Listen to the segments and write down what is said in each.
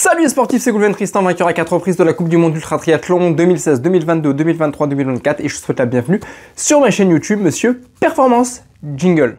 Salut les sportifs, c'est Goulven Tristan, vainqueur à 4 reprises de la Coupe du Monde Ultra Triathlon 2016, 2022, 2023, 2024 et je vous souhaite la bienvenue sur ma chaîne YouTube, Monsieur Performance. Jingle.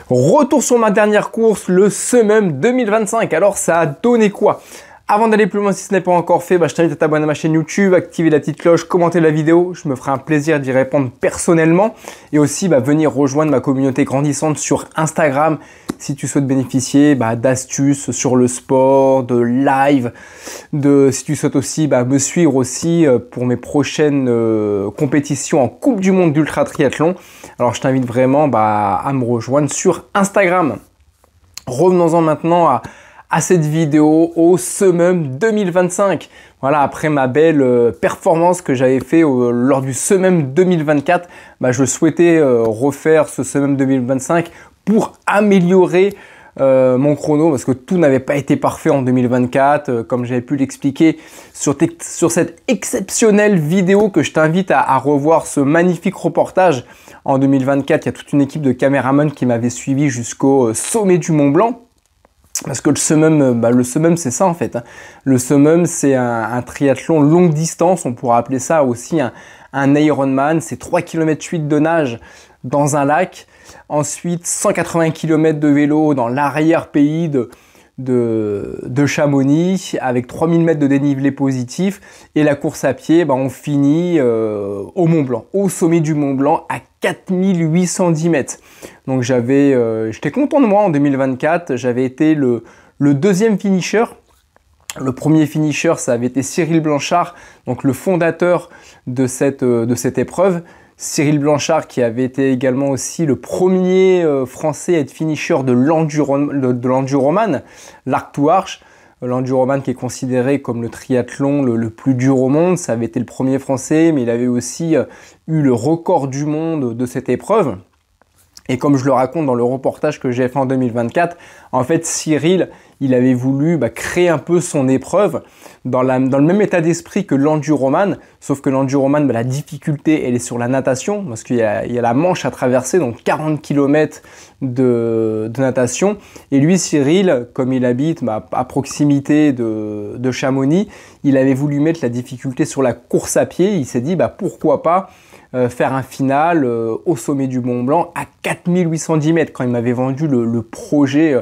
Retour sur ma dernière course, le Summum 2025. Alors ça a donné quoi? Avant d'aller plus loin, si ce n'est pas encore fait, je t'invite à t'abonner à ma chaîne YouTube, activer la petite cloche, commenter la vidéo. Je me ferai un plaisir d'y répondre personnellement. Et aussi venir rejoindre ma communauté grandissante sur Instagram si tu souhaites bénéficier d'astuces sur le sport, de live, si tu souhaites aussi me suivre aussi pour mes prochaines compétitions en Coupe du Monde d'Ultra Triathlon. Alors je t'invite vraiment à me rejoindre sur Instagram. Revenons-en maintenant à cette vidéo au Summum 2025. Voilà, après ma belle performance que j'avais fait lors du Summum 2024, je souhaitais refaire ce Summum 2025 pour améliorer mon chrono parce que tout n'avait pas été parfait en 2024, comme j'avais pu l'expliquer sur cette exceptionnelle vidéo que je t'invite à revoir, ce magnifique reportage. En 2024, il y a toute une équipe de caméramans qui m'avait suivi jusqu'au sommet du Mont Blanc. Parce que le summum c'est ça en fait. Le summum c'est un triathlon longue distance, on pourra appeler ça aussi un Ironman. C'est 3,8 km de nage dans un lac. Ensuite 180 km de vélo dans l'arrière-pays de Chamonix avec 3000 mètres de dénivelé positif. Et la course à pied, on finit au Mont Blanc, au sommet du Mont Blanc à 4810 mètres. Donc j'étais content de moi en 2024, j'avais été le deuxième finisher. Le premier finisher, ça avait été Cyril Blanchard, donc le fondateur de cette épreuve. Cyril Blanchard qui avait été également aussi le premier français à être finisher de l'enduroman, l'Arc to Arch. L'enduroman qui est considéré comme le triathlon le plus dur au monde, ça avait été le premier français, mais il avait aussi eu le record du monde de cette épreuve. Et comme je le raconte dans le reportage que j'ai fait en 2024, en fait Cyril, il avait voulu créer un peu son épreuve dans le même état d'esprit que l'enduroman, sauf que l'enduroman, la difficulté, elle est sur la natation, parce qu'il y a la Manche à traverser, donc 40 km de natation. Et lui, Cyril, comme il habite à proximité de Chamonix, il avait voulu mettre la difficulté sur la course à pied. Il s'est dit, pourquoi pas faire un final au sommet du Mont Blanc à 4810 mètres. Quand il m'avait vendu le projet,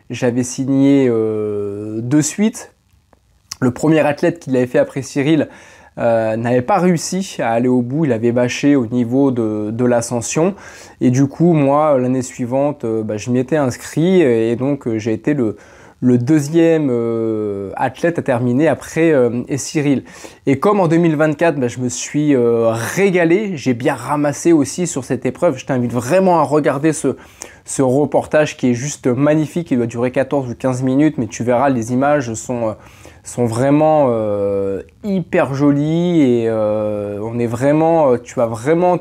j'avais signé de suite. Le premier athlète qui l'avait fait après Cyril n'avait pas réussi à aller au bout, il avait bâché au niveau de l'ascension. Et du coup, moi, l'année suivante, je m'y étais inscrit et donc j'ai été le deuxième athlète à terminer après Cyril. Et comme en 2024, je me suis régalé, j'ai bien ramassé aussi sur cette épreuve. Je t'invite vraiment à regarder ce reportage qui est juste magnifique. Il doit durer 14 ou 15 minutes, mais tu verras, les images sont vraiment hyper jolies et on est vraiment, tu vas vraiment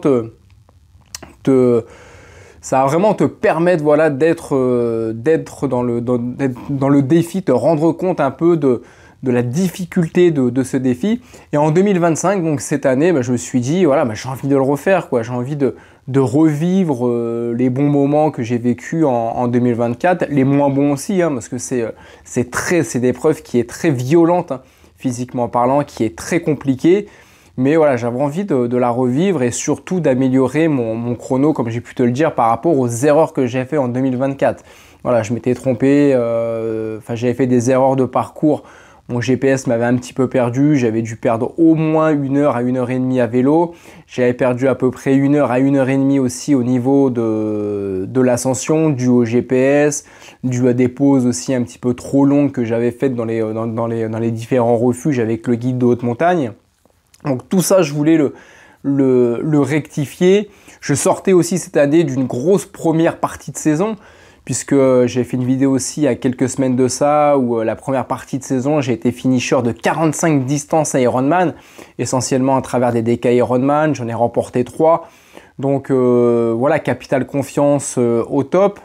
ça va vraiment te permettre d'être dans le défi, te rendre compte un peu de la difficulté de ce défi. Et en 2025, donc cette année, je me suis dit, j'ai envie de le refaire, j'ai envie de revivre les bons moments que j'ai vécus en 2024, les moins bons aussi, parce que c'est une épreuve qui est très violente, physiquement parlant, qui est très compliquée. Mais j'avais envie de la revivre et surtout d'améliorer mon chrono, comme j'ai pu te le dire, par rapport aux erreurs que j'ai fait en 2024. Je m'étais trompé, j'avais fait des erreurs de parcours. Mon GPS m'avait un petit peu perdu, j'avais dû perdre au moins 1 heure à 1 heure et demie à vélo. J'avais perdu à peu près 1 heure à 1 heure et demie aussi au niveau de l'ascension, dû au GPS, dû à des pauses aussi un petit peu trop longues que j'avais faites dans les différents refuges avec le guide de haute montagne. Donc tout ça, je voulais le rectifier. Je sortais aussi cette année d'une grosse première partie de saison. puisque j'ai fait une vidéo aussi il y a quelques semaines de ça, où la première partie de saison, j'ai été finisher de 45 distances à Ironman, essentiellement à travers des DK Ironman, j'en ai remporté 3. Donc voilà, capital confiance au top.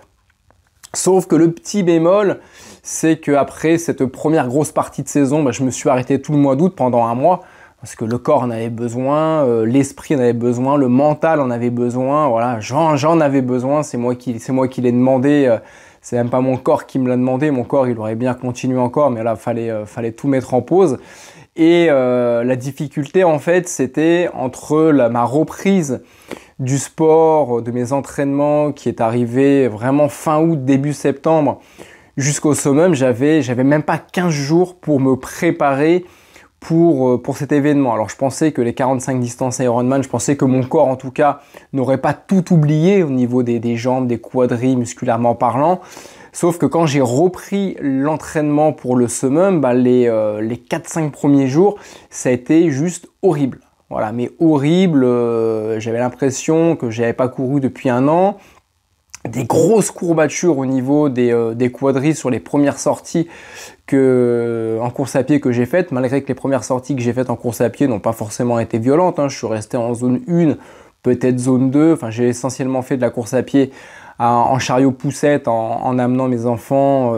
Sauf que le petit bémol, c'est qu'après cette première grosse partie de saison, je me suis arrêté tout le mois d'août pendant un mois. Parce que le corps en avait besoin, l'esprit en avait besoin, le mental en avait besoin, voilà, j'en avais besoin, c'est moi qui l'ai demandé, c'est même pas mon corps qui me l'a demandé, mon corps il aurait bien continué encore, mais là fallait tout mettre en pause. Et la difficulté en fait c'était entre ma reprise du sport, de mes entraînements qui est arrivé vraiment fin août, début septembre, jusqu'au summum, j'avais même pas 15 jours pour me préparer pour cet événement. Alors je pensais que les 45 distances Ironman, je pensais que mon corps en tout cas n'aurait pas tout oublié au niveau des jambes, des quadris musculairement parlant. Sauf que quand j'ai repris l'entraînement pour le summum, les 4-5 premiers jours, ça a été juste horrible. Voilà, mais horrible, j'avais l'impression que j'avais pas couru depuis un an. Des grosses courbatures au niveau des quadris sur les premières sorties en course à pied que j'ai faites, malgré que les premières sorties que j'ai faites en course à pied n'ont pas forcément été violentes. Je suis resté en zone 1, peut-être zone 2. Enfin, j'ai essentiellement fait de la course à pied en chariot poussette en amenant mes enfants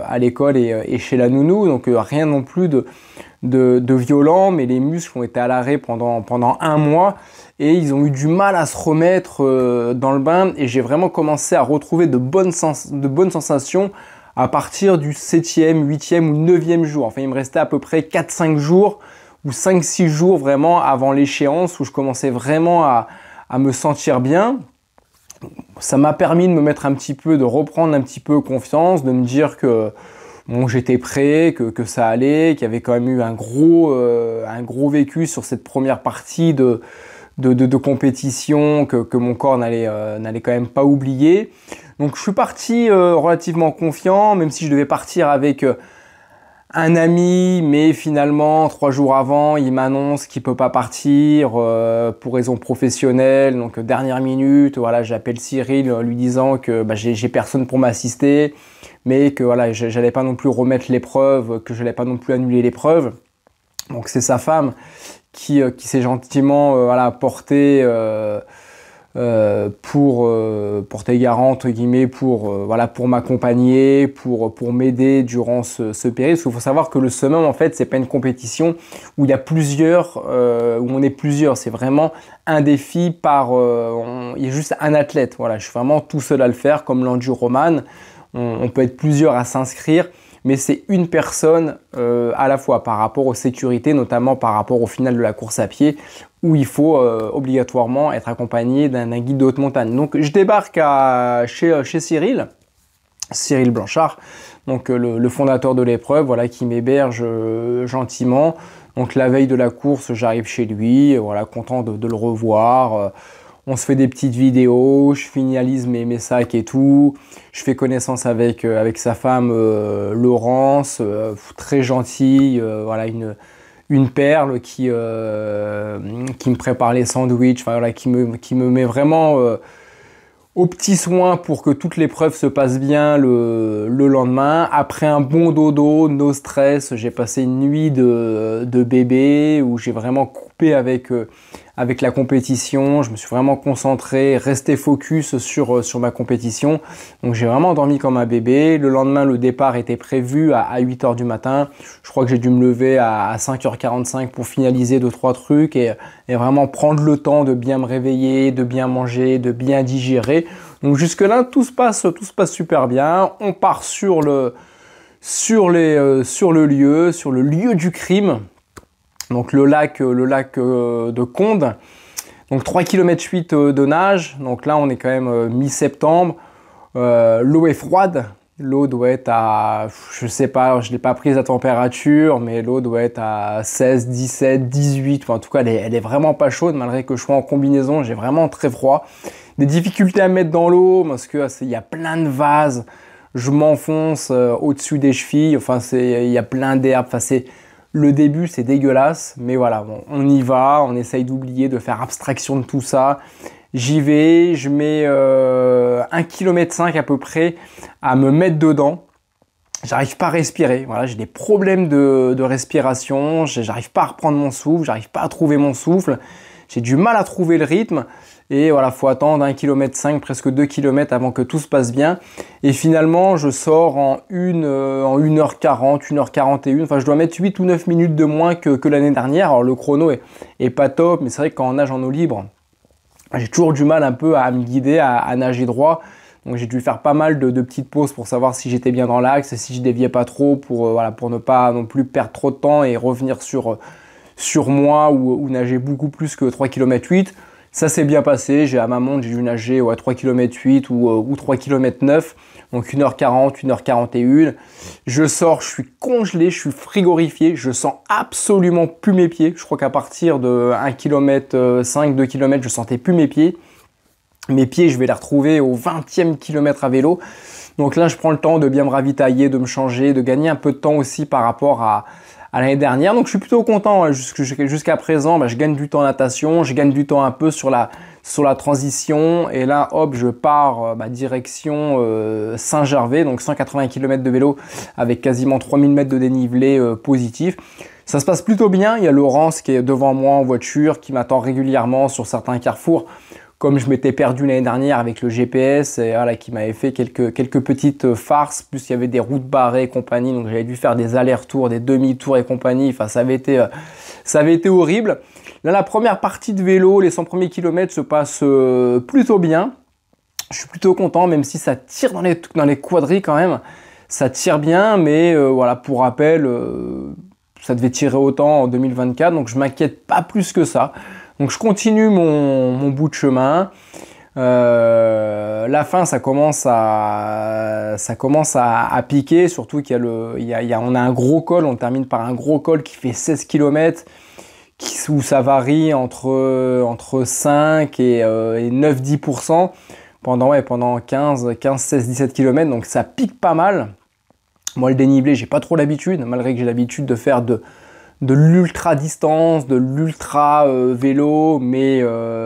à l'école et chez la nounou. Donc rien non plus de violent, mais les muscles ont été à l'arrêt pendant un mois et ils ont eu du mal à se remettre dans le bain et j'ai vraiment commencé à retrouver de bonnes sensations à partir du 7e, 8e ou 9e jour. Enfin, il me restait à peu près 4-5 jours ou 5-6 jours vraiment avant l'échéance où je commençais vraiment à me sentir bien. Ça m'a permis de me mettre de reprendre un petit peu confiance, de me dire que bon, j'étais prêt, que ça allait, qu'il y avait quand même eu un gros vécu sur cette première partie de compétition que mon corps n'allait quand même pas oublier. Donc je suis parti relativement confiant, même si je devais partir avec un ami, mais finalement 3 jours avant, il m'annonce qu'il peut pas partir pour raison professionnelle. Donc dernière minute, voilà, j'appelle Cyril lui disant que j'ai personne pour m'assister, mais que voilà, j'allais pas non plus remettre l'épreuve, que j'allais pas non plus annuler l'épreuve. Donc c'est sa femme qui s'est gentiment portée porter garant entre guillemets pour m'accompagner, pour m'aider durant ce périple. Parce qu'il faut savoir que le summum en fait c'est pas une compétition où il y a où on est plusieurs, c'est vraiment un défi il y a juste un athlète. Voilà, je suis vraiment tout seul à le faire comme l'enduroman. On peut être plusieurs à s'inscrire, mais c'est une personne à la fois par rapport aux sécurités, notamment par rapport au final de la course à pied, où il faut obligatoirement être accompagné d'un guide de haute montagne. Donc je débarque chez Cyril Blanchard, donc le fondateur de l'épreuve, voilà, qui m'héberge gentiment. Donc la veille de la course, j'arrive chez lui, voilà, content de le revoir. On se fait des petites vidéos, je finalise mes sacs et tout. Je fais connaissance avec sa femme Laurence, très gentille, voilà, une perle qui me prépare les sandwichs, enfin, voilà, qui me met vraiment aux petits soins pour que toute l'épreuve se passe bien le lendemain. Après un bon dodo, no stress, j'ai passé une nuit de bébé où j'ai vraiment coupé avec la compétition. Je me suis vraiment concentré, resté focus sur ma compétition. Donc j'ai vraiment dormi comme un bébé. Le lendemain, le départ était prévu à 8h du matin. Je crois que j'ai dû me lever à 5h45 pour finaliser 2-3 trucs et vraiment prendre le temps de bien me réveiller, de bien manger, de bien digérer. Donc jusque-là, tout se passe super bien. On part sur le lieu du crime. Donc le lac de Condes. Donc 3 km 8 de nage. Donc là on est quand même mi-septembre. L'eau est froide. L'eau doit être à, je sais pas, je l'ai pas prise à température, mais l'eau doit être à 16, 17, 18. Enfin, en tout cas, elle est vraiment pas chaude, malgré que je sois en combinaison. J'ai vraiment très froid. Des difficultés à me mettre dans l'eau parce que il y a plein de vases. Je m'enfonce au-dessus des chevilles. Enfin, il y a plein d'herbes. Enfin, le début, c'est dégueulasse, mais voilà, bon, on y va, on essaye d'oublier, de faire abstraction de tout ça. J'y vais, je mets 1,5 km à peu près à me mettre dedans. J'arrive pas à respirer, voilà, j'ai des problèmes de respiration, j'arrive pas à reprendre mon souffle, j'arrive pas à trouver mon souffle, j'ai du mal à trouver le rythme. Et voilà, faut attendre 1,5 km, presque 2 km avant que tout se passe bien. Et finalement, je sors en 1h40, 1h41. Enfin, je dois mettre 8 ou 9 minutes de moins que l'année dernière. Alors, le chrono est pas top, mais c'est vrai que quand on nage en eau libre, j'ai toujours du mal un peu à me guider, à nager droit. Donc, j'ai dû faire pas mal de petites pauses pour savoir si j'étais bien dans l'axe et si je déviais pas trop voilà, pour ne pas non plus perdre trop de temps et revenir sur moi ou nager beaucoup plus que 3 km 8. Ça s'est bien passé, à ma montre, j'ai dû nager 3 km 8 ou 3 km 9, donc 1h40, 1h41. Je sors, je suis congelé, je suis frigorifié, je sens absolument plus mes pieds. Je crois qu'à partir de 1 km 5, 2 km, je sentais plus mes pieds. Mes pieds, je vais les retrouver au 20e kilomètre à vélo. Donc là, je prends le temps de bien me ravitailler, de me changer, de gagner un peu de temps aussi par rapport à l'année dernière. Donc je suis plutôt content. Jusqu'à présent, je gagne du temps en natation, je gagne du temps un peu sur la transition. Et là, hop, je pars direction Saint-Gervais, donc 180 km de vélo avec quasiment 3000 mètres de dénivelé positif. Ça se passe plutôt bien. Il y a Laurence qui est devant moi en voiture, qui m'attend régulièrement sur certains carrefours. Comme je m'étais perdu l'année dernière avec le GPS, et voilà, qui m'avait fait quelques petites farces, plus il y avait des routes barrées et compagnie, donc j'avais dû faire des allers-retours, des demi-tours et compagnie, enfin ça avait été horrible. Là, la première partie de vélo, les 100 premiers kilomètres se passent plutôt bien. Je suis plutôt content, même si ça tire dans les quadrilles quand même, ça tire bien, mais voilà, pour rappel, ça devait tirer autant en 2024, donc je m'inquiète pas plus que ça. Donc je continue mon bout de chemin. La fin, ça commence à piquer, surtout on a un gros col, on termine par un gros col qui fait 16 km, où ça varie entre 5 et 9-10% pendant 15, 16, 17 km, donc ça pique pas mal. Moi, le dénivelé, j'ai pas trop l'habitude, malgré que j'ai l'habitude de faire de l'ultra distance, de l'ultra vélo, mais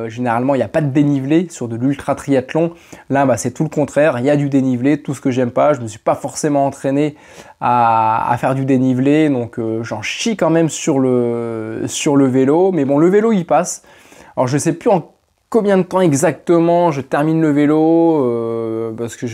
généralement il n'y a pas de dénivelé sur de l'ultra triathlon. Là c'est tout le contraire, il y a du dénivelé, tout ce que j'aime pas. Je me suis pas forcément entraîné à faire du dénivelé, donc j'en chie quand même sur le vélo, mais bon, le vélo il passe. Alors je sais plus en combien de temps exactement je termine le vélo, parce que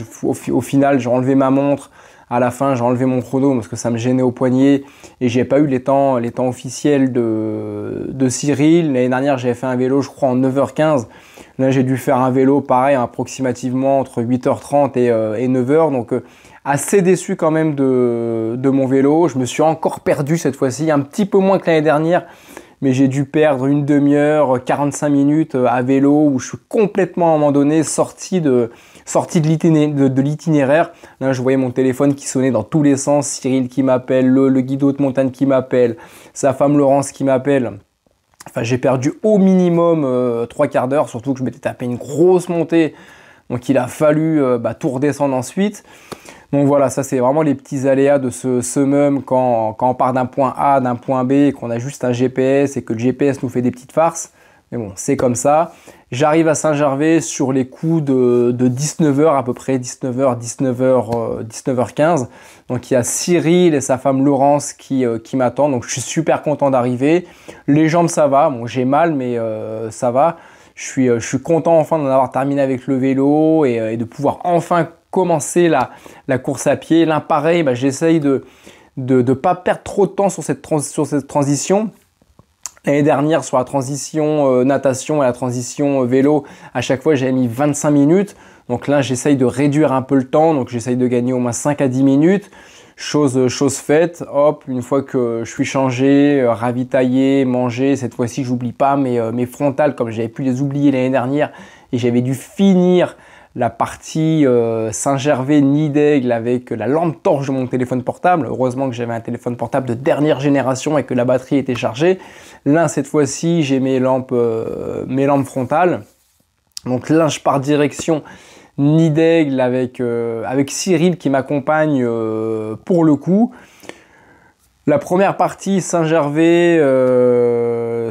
au final j'ai enlevé ma montre. À la fin, j'ai enlevé mon chrono parce que ça me gênait au poignet et j'ai pas eu les temps officiels de Cyril. L'année dernière, j'avais fait un vélo, je crois, en 9h15. Là, j'ai dû faire un vélo pareil, approximativement entre 8h30 et 9h. Donc, assez déçu quand même de mon vélo. Je me suis encore perdu cette fois-ci, un petit peu moins que l'année dernière. Mais j'ai dû perdre une demi-heure, 45 minutes à vélo où je suis complètement à un moment donné sorti de l'itinéraire. Là, je voyais mon téléphone qui sonnait dans tous les sens, Cyril qui m'appelle, le guido de montagne qui m'appelle, sa femme Laurence qui m'appelle. Enfin, j'ai perdu au minimum 3 quarts d'heure, surtout que je m'étais tapé une grosse montée. Donc, il a fallu tout redescendre ensuite. Donc voilà, ça c'est vraiment les petits aléas de ce summum quand on part d'un point A, d'un point B, et qu'on a juste un GPS et que le GPS nous fait des petites farces. Mais bon, c'est comme ça. J'arrive à Saint-Gervais sur les coups de 19h à peu près, 19h15. Donc il y a Cyril et sa femme Laurence qui m'attendent. Donc je suis super content d'arriver. Les jambes ça va, bon j'ai mal mais ça va. Je suis content enfin d'en avoir terminé avec le vélo et de pouvoir enfin commencer la course à pied. Là pareil, j'essaye de pas perdre trop de temps sur cette transition. L'année dernière, sur la transition natation et la transition vélo, à chaque fois, j'avais mis 25 minutes. Donc là, j'essaye de réduire un peu le temps. Donc j'essaye de gagner au moins 5 à 10 minutes. Chose faite. Hop, une fois que je suis changé, ravitaillé, mangé, cette fois-ci, j'oublie pas mes frontales comme j'avais pu les oublier l'année dernière. Et j'avais dû finir la partie Saint-Gervais-Nid d'Aigle avec la lampe torche de mon téléphone portable. Heureusement que j'avais un téléphone portable de dernière génération et que la batterie était chargée. Là, cette fois-ci, j'ai mes lampes frontales. Donc là, je pars direction Nid d'Aigle avec Cyril qui m'accompagne pour le coup. La première partie Saint-Gervais,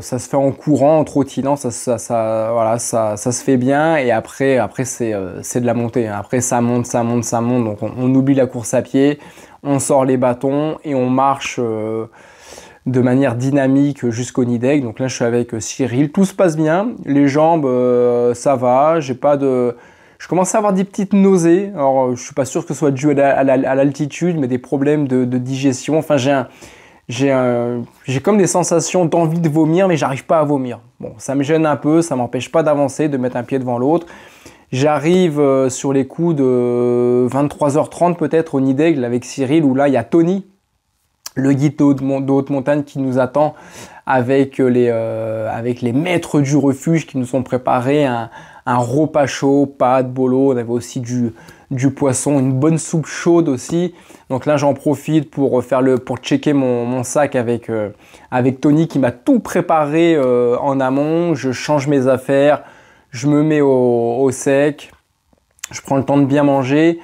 ça se fait en courant, en trottinant, ça se fait bien. Et après c'est de la montée. Après ça monte. Donc on oublie la course à pied, on sort les bâtons et on marche de manière dynamique jusqu'au nid d'aigle. Donc là, je suis avec Cyril. Tout se passe bien. Les jambes, ça va. J'ai pas de... Je commence à avoir des petites nausées. Alors, je suis pas sûr que ce soit dû à l'altitude, mais des problèmes de digestion. Enfin, j'ai comme des sensations d'envie de vomir, mais j'arrive pas à vomir. Bon, ça me gêne un peu, ça m'empêche pas d'avancer, de mettre un pied devant l'autre. J'arrive sur les coups de 23h30 peut-être au nid d'aigle avec Cyril, où là, il y a Tony, le guide de haute montagne qui nous attend avec les maîtres du refuge qui nous ont préparé un repas chaud, pâtes, bolo. On avait aussi du poisson, une bonne soupe chaude aussi. Donc là, j'en profite pour checker mon sac avec Tony qui m'a tout préparé en amont. Je change mes affaires, je me mets au sec, je prends le temps de bien manger.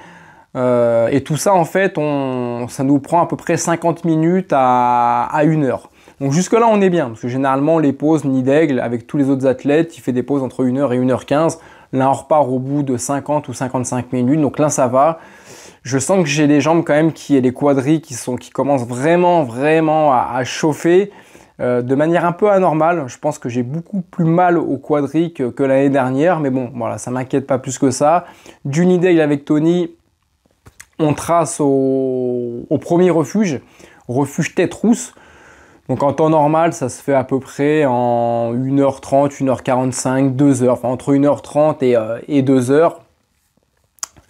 Et tout ça, en fait, ça nous prend à peu près 50 minutes à 1 heure. Donc jusque là, on est bien, parce que généralement, les pauses nid d'aigle, avec tous les autres athlètes, il fait des pauses entre 1 heure et 1h15. Là, on repart au bout de 50 ou 55 minutes, donc là, ça va. Je sens que j'ai les jambes quand même, les quadris qui commencent vraiment, vraiment à chauffer de manière un peu anormale. Je pense que j'ai beaucoup plus mal aux quadris que l'année dernière, mais bon, voilà, ça m'inquiète pas plus que ça. Du nid d'aigle avec Tony, on trace au premier refuge Tête Rousse. Donc en temps normal, ça se fait à peu près en 1h30, 1h45, 2h, enfin entre 1h30 et 2h.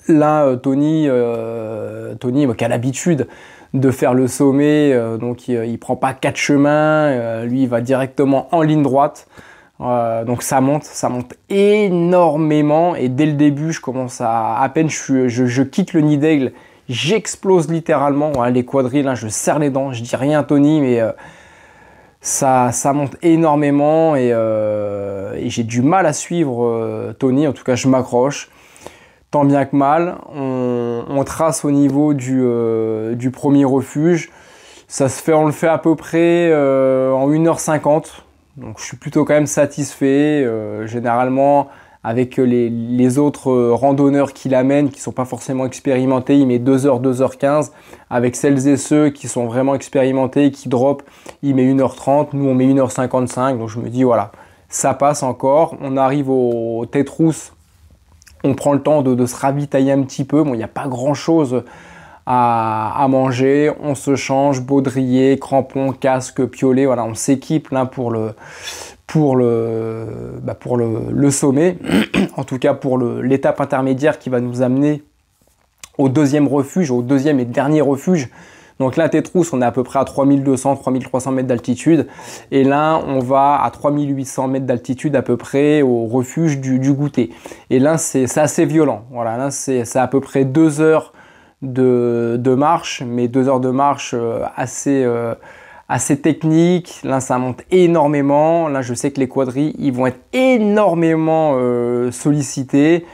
Là, Tony qui a l'habitude de faire le sommet, donc il prend pas 4 chemins, lui il va directement en ligne droite. Donc ça monte énormément et dès le début, je commence à peine je quitte le nid d'aigle, j'explose littéralement. Voilà, les quadrilles, là, je serre les dents, je dis rien à Tony, mais ça monte énormément et j'ai du mal à suivre Tony. En tout cas, je m'accroche tant bien que mal. On trace au niveau du premier refuge. On le fait à peu près en 1h50. Donc je suis plutôt quand même satisfait. Généralement, avec les autres randonneurs qui l'amènent, qui ne sont pas forcément expérimentés, il met 2h, 2h15. Avec celles et ceux qui sont vraiment expérimentés, qui drop, il met 1h30. Nous, on met 1h55. Donc je me dis, voilà, ça passe encore. On arrive aux Têtes Rousses. On prend le temps de se ravitailler un petit peu. Bon, il n'y a pas grand-chose à manger. On se change, baudrier, crampons, casque, piolet. Voilà, on s'équipe là pour le sommet. En tout cas, pour l'étape intermédiaire qui va nous amener au deuxième refuge, au deuxième et dernier refuge. Donc là, Tête Rousse, on est à peu près à 3200, 3300 mètres d'altitude. Et là, on va à 3800 mètres d'altitude à peu près au refuge du goûter. Et là, c'est assez violent. Voilà, là, c'est à peu près 2 heures de marche, mais 2 heures de marche assez technique. Là, ça monte énormément. Là, je sais que les quadrilles, ils vont être énormément sollicités.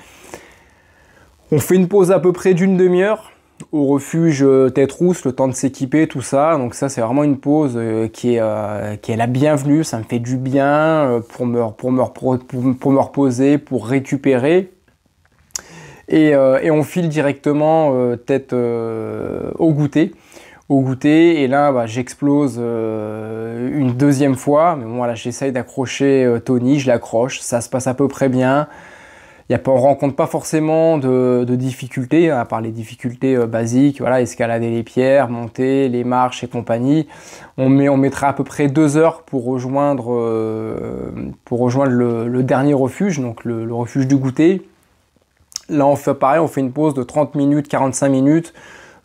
On fait une pause à peu près d'une demi-heure au refuge Tête Rousse, le temps de s'équiper, tout ça. Donc ça, c'est vraiment une pause qui est la bienvenue. Ça me fait du bien pour me reposer, pour récupérer. Et on file directement tête au goûter. Et là, j'explose une deuxième fois. Mais bon, voilà, j'essaye d'accrocher Tony, je l'accroche. Ça se passe à peu près bien. On ne rencontre pas forcément de difficultés, à part les difficultés basiques, voilà, escalader les pierres, monter les marches et compagnie. On mettra à peu près 2 heures pour rejoindre le dernier refuge, donc le refuge du goûter. Là, on fait pareil, on fait une pause de 30 minutes, 45 minutes,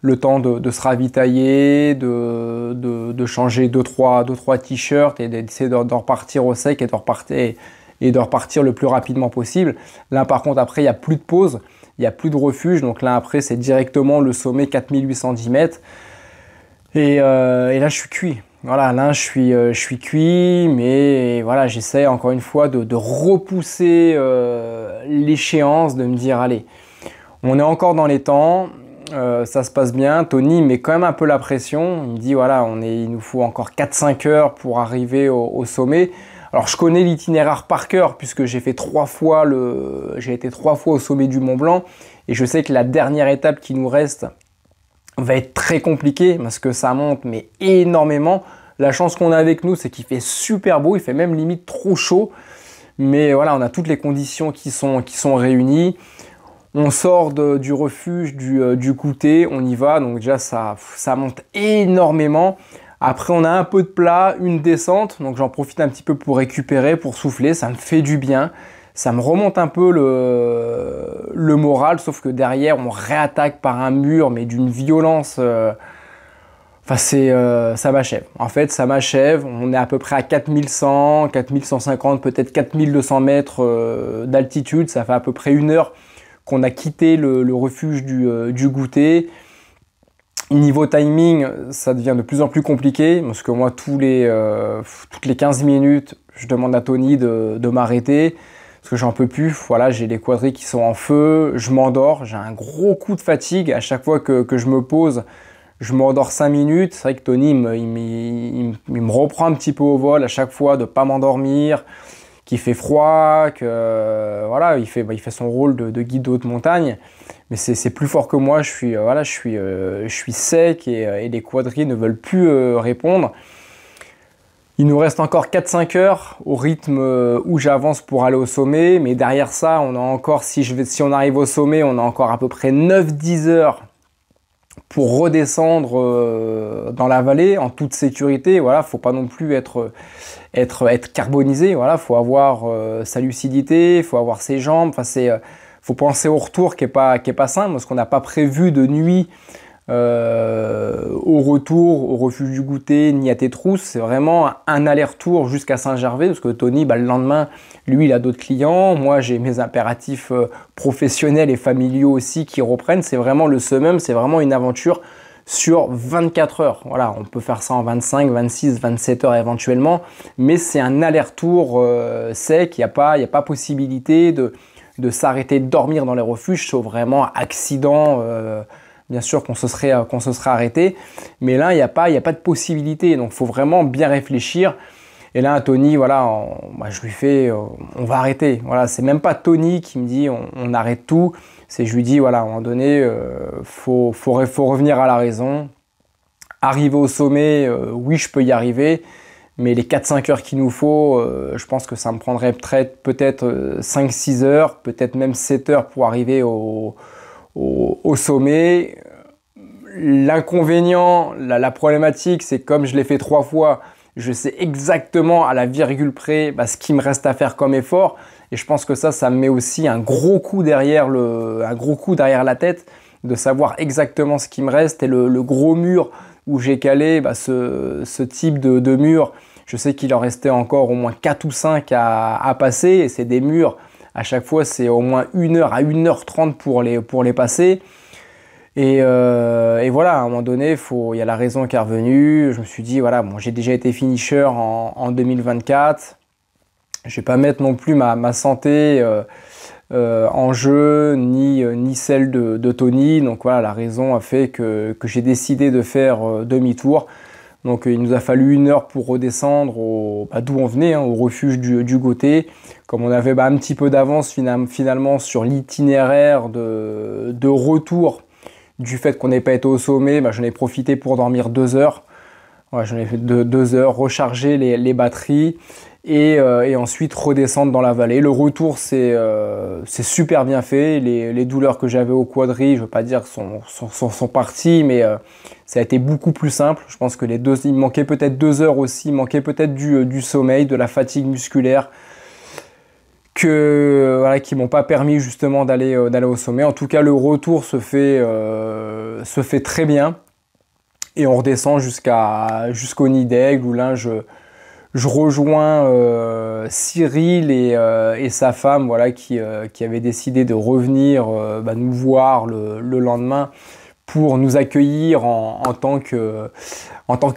le temps de se ravitailler, de changer 2-3 t-shirts et d'essayer de repartir au sec et de repartir le plus rapidement possible. Là, par contre, après, il n'y a plus de pause, il n'y a plus de refuge. Donc là, après, c'est directement le sommet 4810 mètres. Et là, je suis cuit. Voilà, là, je suis cuit, mais voilà, j'essaie encore une fois de repousser l'échéance, de me dire, allez, on est encore dans les temps, ça se passe bien. Tony met quand même un peu la pression. Il me dit, voilà, il nous faut encore 4-5 heures pour arriver au sommet. Alors je connais l'itinéraire par cœur puisque j'ai été 3 fois au sommet du Mont Blanc et je sais que la dernière étape qui nous reste va être très compliquée parce que ça monte mais énormément. La chance qu'on a avec nous, c'est qu'il fait super beau, il fait même limite trop chaud. Mais voilà, on a toutes les conditions qui sont réunies. On sort du refuge du goûter, on y va. Donc déjà, ça monte énormément. Après, on a un peu de plat, une descente. Donc j'en profite un petit peu pour récupérer, pour souffler. Ça me fait du bien. Ça me remonte un peu le moral. Sauf que derrière, on réattaque par un mur, mais d'une violence... Enfin, ça m'achève. En fait, ça m'achève. On est à peu près à 4100, 4150, peut-être 4200 mètres d'altitude. Ça fait à peu près 1 heure qu'on a quitté le refuge du goûter. Niveau timing, ça devient de plus en plus compliqué parce que moi, toutes les 15 minutes, je demande à Tony de m'arrêter parce que j'en peux plus. Voilà, j'ai les quadris qui sont en feu, je m'endors, j'ai un gros coup de fatigue. À chaque fois que je me pose, je m'endors 5 minutes. C'est vrai que Tony, il me reprend un petit peu au vol à chaque fois de ne pas m'endormir, qu'il fait froid, que voilà, il fait son rôle de guide de haute montagne. Mais c'est plus fort que moi, je suis sec et les quadris ne veulent plus répondre. Il nous reste encore 4-5 heures au rythme où j'avance pour aller au sommet. Mais derrière ça, on a encore, si on arrive au sommet, on a encore à peu près 9-10 heures pour redescendre dans la vallée en toute sécurité. Voilà, faut pas non plus être carbonisé. Voilà, faut avoir sa lucidité, faut avoir ses jambes. Enfin, faut penser au retour qui est pas simple parce qu'on n'a pas prévu de nuit au retour au refuge du goûter ni à tes trousses. C'est vraiment un aller-retour jusqu'à Saint-Gervais parce que Tony, le lendemain, lui, il a d'autres clients. Moi, j'ai mes impératifs professionnels et familiaux aussi qui reprennent. C'est vraiment le summum, c'est vraiment une aventure sur 24 heures. Voilà, on peut faire ça en 25, 26, 27 heures éventuellement, mais c'est un aller-retour sec. Il n'y a pas possibilité de s'arrêter de dormir dans les refuges, sauf vraiment accident. Bien sûr qu'on se serait arrêté, mais là il n'y a pas de possibilité, donc il faut vraiment bien réfléchir. Et là Tony, voilà, je lui fais, on va arrêter. Voilà, c'est même pas Tony qui me dit on arrête tout, c'est je lui dis voilà, à un moment donné, faut revenir à la raison. Arriver au sommet, oui je peux y arriver, mais les 4-5 heures qu'il nous faut, je pense que ça me prendrait peut-être 5-6 heures, peut-être même 7 heures pour arriver au sommet. L'inconvénient, la problématique, c'est comme je l'ai fait 3 fois, je sais exactement à la virgule près ce qu'il me reste à faire comme effort. Et je pense que ça me met aussi un gros coup derrière la tête de savoir exactement ce qui me reste. Et le gros mur où j'ai calé, ce type de mur, je sais qu'il en restait encore au moins 4 ou 5 à passer. Et c'est des murs, à chaque fois, c'est au moins 1 heure à 1h30 pour les passer. Et voilà, à un moment donné, il y a la raison qui est revenue. Je me suis dit, voilà, bon, j'ai déjà été finisher en 2024. Je ne vais pas mettre non plus ma santé en jeu, ni celle de Tony. Donc voilà, la raison a fait que j'ai décidé de faire demi-tour. Donc il nous a fallu 1 heure pour redescendre d'où on venait, au refuge du goûter. Comme on avait un petit peu d'avance finalement sur l'itinéraire de retour du fait qu'on n'ait pas été au sommet, j'en ai profité pour dormir 2 heures. Ouais, j'en ai fait 2 heures, recharger les batteries et ensuite redescendre dans la vallée. Le retour, c'est super bien fait. Les douleurs que j'avais au quadri, je ne veux pas dire sont parties, mais ça a été beaucoup plus simple. Je pense que il me manquait peut-être 2 heures aussi, il manquait peut-être du sommeil, de la fatigue musculaire qui m'ont pas permis justement d'aller au sommet. En tout cas, le retour se fait très bien. Et on redescend jusqu'au Nid d'Aigle où là je rejoins Cyril et sa femme, voilà, qui avaient décidé de revenir nous voir le lendemain pour nous accueillir en tant que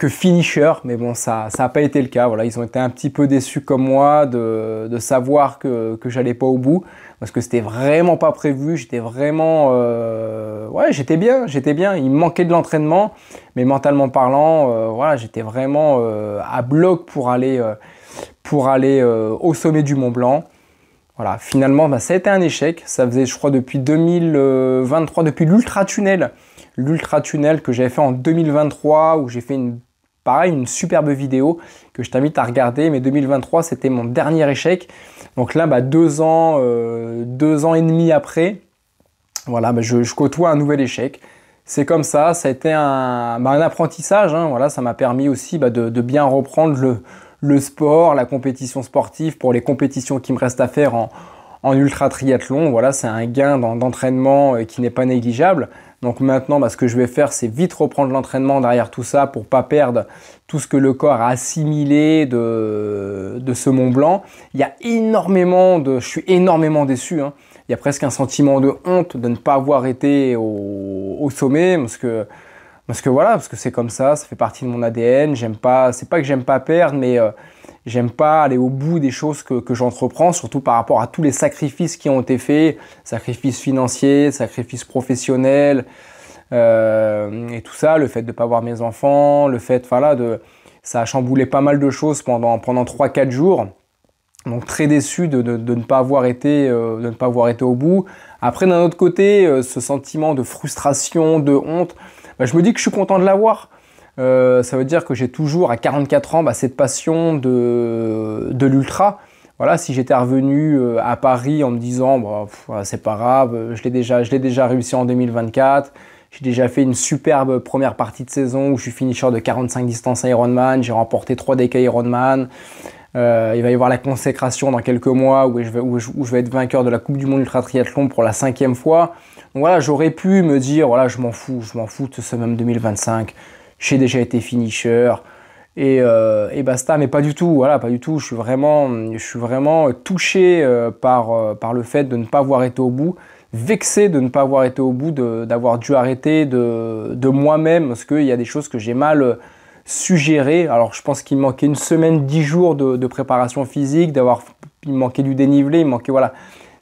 finisher. Mais bon, ça n'a pas été le cas. Voilà, ils ont été un petit peu déçus comme moi de savoir que j'allais pas au bout. Parce que c'était vraiment pas prévu, j'étais vraiment... j'étais bien. Il me manquait de l'entraînement, mais mentalement parlant, j'étais vraiment à bloc pour aller au sommet du Mont Blanc. Voilà, finalement, ça a été un échec. Ça faisait, je crois, depuis 2023, depuis l'ultra-tunnel que j'avais fait en 2023, où j'ai fait une pareil, une superbe vidéo que je t'invite à regarder. Mais 2023, c'était mon dernier échec. Donc là, 2 ans et demi après, voilà, je côtoie un nouvel échec. C'est comme ça a été un apprentissage. Hein, voilà, ça m'a permis aussi de bien reprendre le sport, la compétition sportive pour les compétitions qui me restent à faire en ultra triathlon. Voilà, c'est un gain d'entraînement qui n'est pas négligeable. Donc maintenant, ce que je vais faire, c'est vite reprendre l'entraînement derrière tout ça pour pas perdre tout ce que le corps a assimilé de ce Mont Blanc. Je suis énormément déçu. Hein. Il y a presque un sentiment de honte de ne pas avoir été au sommet parce que c'est comme ça fait partie de mon ADN. C'est pas que j'aime pas perdre, mais j'aime pas aller au bout des choses que j'entreprends, surtout par rapport à tous les sacrifices qui ont été faits, sacrifices financiers, sacrifices professionnels, et tout ça, le fait de ne pas voir mes enfants, le fait, ça a chamboulé pas mal de choses pendant 3-4 jours. Donc très déçu de ne pas avoir été au bout. Après, d'un autre côté, ce sentiment de frustration, de honte, je me dis que je suis content de l'avoir. Ça veut dire que j'ai toujours à 44 ans cette passion de l'ultra. Voilà, si j'étais revenu à Paris en me disant c'est pas grave, je l'ai déjà réussi en 2024. J'ai déjà fait une superbe première partie de saison où je suis finisher de 45 distances Ironman. J'ai remporté 3 DK Ironman. Il va y avoir la consécration dans quelques mois où je vais être vainqueur de la Coupe du Monde Ultra Triathlon pour la 5e fois. Donc voilà, j'aurais pu me dire je m'en fous de ce même 2025. J'ai déjà été finisher et basta, mais pas du tout. Voilà, pas du tout. Je suis vraiment touché par le fait de ne pas avoir été au bout, vexé de ne pas avoir été au bout, d'avoir dû arrêter de moi-même parce qu'il y a des choses que j'ai mal suggérées. Alors je pense qu'il me manquait 1 semaine, 10 jours de préparation physique, il me manquait du dénivelé, il me manquait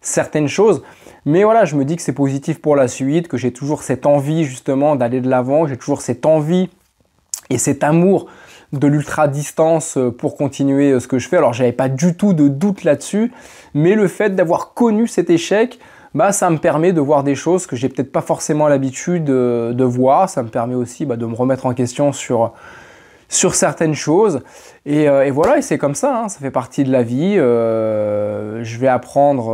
certaines choses. Mais voilà, je me dis que c'est positif pour la suite, que j'ai toujours cette envie justement d'aller de l'avant, j'ai toujours cette envie et cet amour de l'ultra-distance pour continuer ce que je fais. Alors, j'avais pas du tout de doute là-dessus, mais le fait d'avoir connu cet échec, ça me permet de voir des choses que j'ai peut-être pas forcément l'habitude de voir. Ça me permet aussi de me remettre en question sur certaines choses. Et voilà, et c'est comme ça, hein, ça fait partie de la vie. Je vais apprendre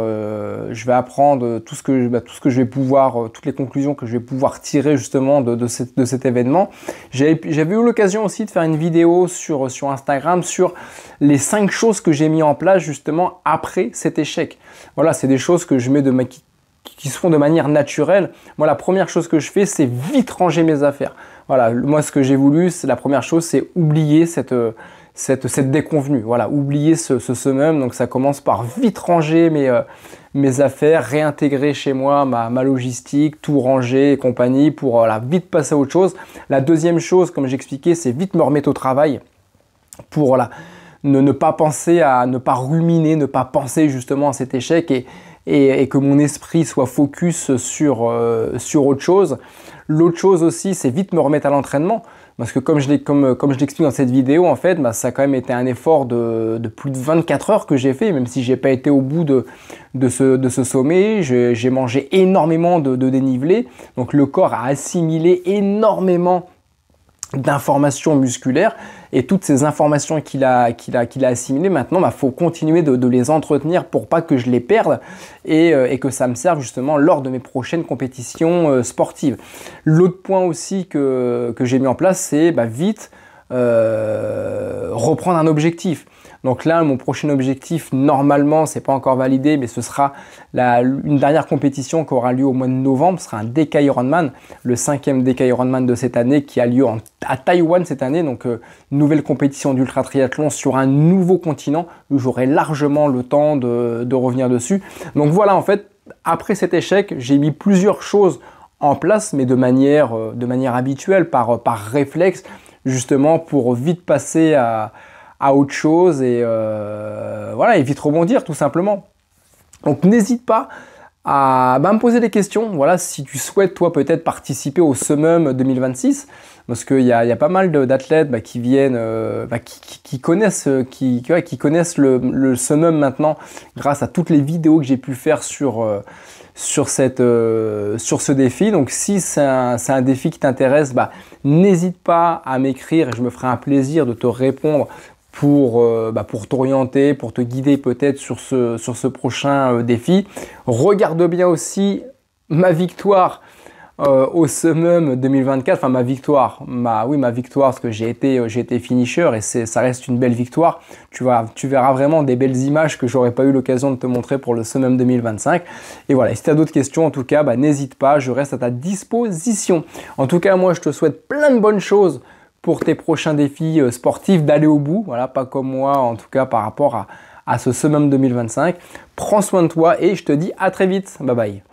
tout ce que je vais pouvoir, toutes les conclusions que je vais pouvoir tirer justement de cet événement. J'avais eu l'occasion aussi de faire une vidéo sur Instagram sur les 5 choses que j'ai mis en place justement après cet échec. Voilà, c'est des choses que je mets qui se font de manière naturelle. Moi, la première chose que je fais, c'est vite ranger mes affaires. Voilà, moi, ce que j'ai voulu, la première chose, c'est oublier cette déconvenue. Voilà, oublier ce summum. Donc, ça commence par vite ranger mes affaires, réintégrer chez moi ma logistique, tout ranger et compagnie pour vite passer à autre chose. La deuxième chose, comme j'expliquais, c'est vite me remettre au travail pour ne pas penser ne pas ruminer, ne pas penser justement à cet échec et que mon esprit soit focus sur autre chose. L'autre chose aussi, c'est vite me remettre à l'entraînement. Parce que comme je l'explique dans cette vidéo, en fait, ça a quand même été un effort de plus de 24 heures que j'ai fait, même si j'ai pas été au bout de ce sommet. J'ai mangé énormément de dénivelé. Donc le corps a assimilé énormément d'informations musculaires et toutes ces informations qu'il a assimilées, maintenant faut continuer de les entretenir pour pas que je les perde et que ça me serve justement lors de mes prochaines compétitions sportives. L'autre point aussi que j'ai mis en place, c'est vite reprendre un objectif. Donc là, mon prochain objectif, normalement, c'est pas encore validé, mais ce sera une dernière compétition qui aura lieu au mois de novembre. Ce sera un DK Ironman, le 5e DK Ironman de cette année qui a lieu à Taïwan cette année. Donc, nouvelle compétition d'ultra triathlon sur un nouveau continent où j'aurai largement le temps de revenir dessus. Donc voilà, en fait, après cet échec, j'ai mis plusieurs choses en place, mais de manière habituelle, par réflexe, justement pour vite passer à autre chose et vite rebondir tout simplement. Donc n'hésite pas à me poser des questions, voilà, si tu souhaites toi peut-être participer au Summum 2026, parce qu'il y a pas mal d'athlètes qui viennent, qui connaissent le Summum maintenant grâce à toutes les vidéos que j'ai pu faire sur sur ce défi. Donc si c'est un défi qui t'intéresse, bah, n'hésite pas à m'écrire et je me ferai un plaisir de te répondre pour t'orienter, pour te guider peut-être sur ce prochain défi. Regarde bien aussi ma victoire au Summum 2024, enfin ma victoire parce que j'ai été finisher et ça reste une belle victoire. Tu verras vraiment des belles images que j'aurais pas eu l'occasion de te montrer pour le Summum 2025. Et voilà, si tu as d'autres questions, en tout cas, bah, n'hésite pas, je reste à ta disposition. En tout cas, moi, je te souhaite plein de bonnes choses pour tes prochains défis sportifs, d'aller au bout, voilà, pas comme moi, en tout cas par rapport à ce Summum 2025. Prends soin de toi et je te dis à très vite. Bye bye.